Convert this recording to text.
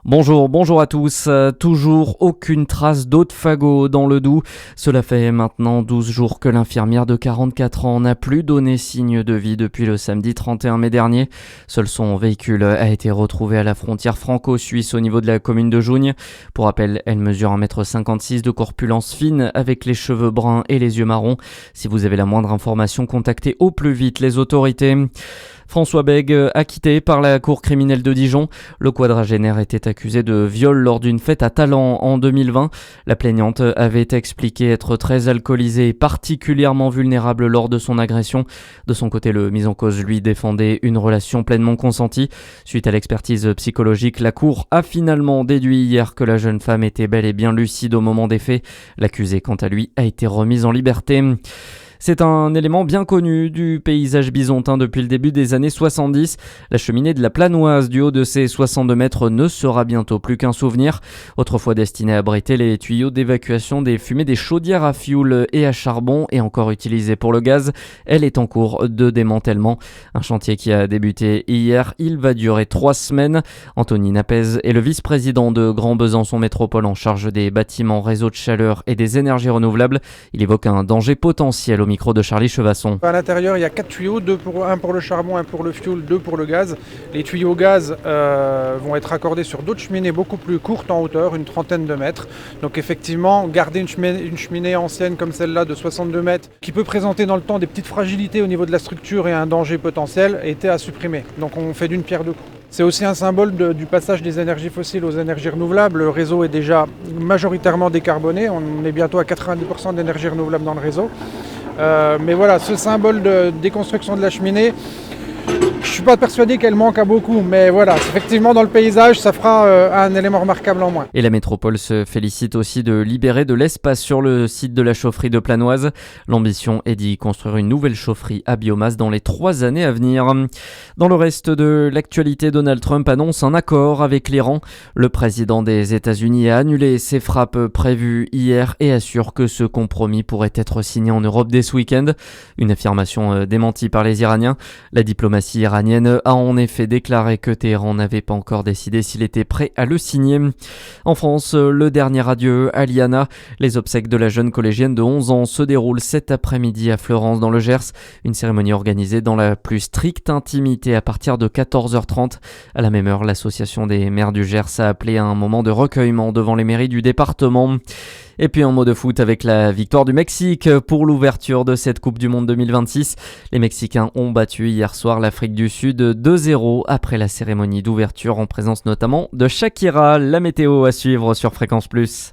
Bonjour à tous. Toujours aucune trace d'eau de fagot dans le Doubs. Cela fait maintenant 12 jours que l'infirmière de 44 ans n'a plus donné signe de vie depuis le samedi 31 mai dernier. Seul son véhicule a été retrouvé à la frontière franco-suisse au niveau de la commune de Jougne. Pour rappel, elle mesure 1,56 m de corpulence fine avec les cheveux bruns et les yeux marrons. Si vous avez la moindre information, contactez au plus vite les autorités. François Bègue, acquitté par la cour criminelle de Dijon. Le quadragénaire était accusé de viol lors d'une fête à Talent en 2020. La plaignante avait expliqué être très alcoolisée et particulièrement vulnérable lors de son agression. De son côté, le mis en cause lui défendait une relation pleinement consentie. Suite à l'expertise psychologique, la cour a finalement déduit hier que la jeune femme était bel et bien lucide au moment des faits. L'accusé, quant à lui, a été remis en liberté. C'est un élément bien connu du paysage bisontin depuis le début des années 70. La cheminée de la Planoise du haut de ses 62 mètres ne sera bientôt plus qu'un souvenir. Autrefois destinée à abriter les tuyaux d'évacuation des fumées des chaudières à fioul et à charbon et encore utilisée pour le gaz, elle est en cours de démantèlement. Un chantier qui a débuté hier, il va durer 3 semaines. Anthony Napez est le vice-président de Grand Besançon Métropole en charge des bâtiments, réseaux de chaleur et des énergies renouvelables. Il évoque un danger potentiel au micro de Charlie Chevasson. À l'intérieur, il y a 4 tuyaux, un pour le charbon, un pour le fioul, 2 pour le gaz. Les tuyaux gaz vont être accordés sur d'autres cheminées beaucoup plus courtes en hauteur, une trentaine de mètres. Donc effectivement, garder une cheminée ancienne comme celle-là de 62 mètres, qui peut présenter dans le temps des petites fragilités au niveau de la structure et un danger potentiel, était à supprimer. Donc on fait d'une pierre deux coups. C'est aussi un symbole du passage des énergies fossiles aux énergies renouvelables. Le réseau est déjà majoritairement décarboné. On est bientôt à 90% d'énergie renouvelable dans le réseau. Mais voilà, ce symbole de déconstruction de la cheminée, je ne suis pas persuadé qu'elle manque à beaucoup, mais voilà, effectivement dans le paysage, ça fera un élément remarquable en moins. Et la métropole se félicite aussi de libérer de l'espace sur le site de la chaufferie de Planoise. L'ambition est d'y construire une nouvelle chaufferie à biomasse dans les 3 années à venir. Dans le reste de l'actualité, Donald Trump annonce un accord avec l'Iran. Le président des États-Unis a annulé ses frappes prévues hier et assure que ce compromis pourrait être signé en Europe dès ce week-end. Une affirmation démentie par les Iraniens. La diplomatie iranienne a en effet déclaré que Téhéran n'avait pas encore décidé s'il était prêt à le signer. En France, le dernier adieu à Liana. Les obsèques de la jeune collégienne de 11 ans se déroulent cet après-midi à Fleurance dans le Gers. Une cérémonie organisée dans la plus stricte intimité à partir de 14h30. À la même heure, l'association des maires du Gers a appelé à un moment de recueillement devant les mairies du département. Et puis en mot de foot avec la victoire du Mexique pour l'ouverture de cette Coupe du Monde 2026. Les Mexicains ont battu hier soir l'Afrique du Sud 2-0 après la cérémonie d'ouverture en présence notamment de Shakira. La météo à suivre sur Fréquence Plus.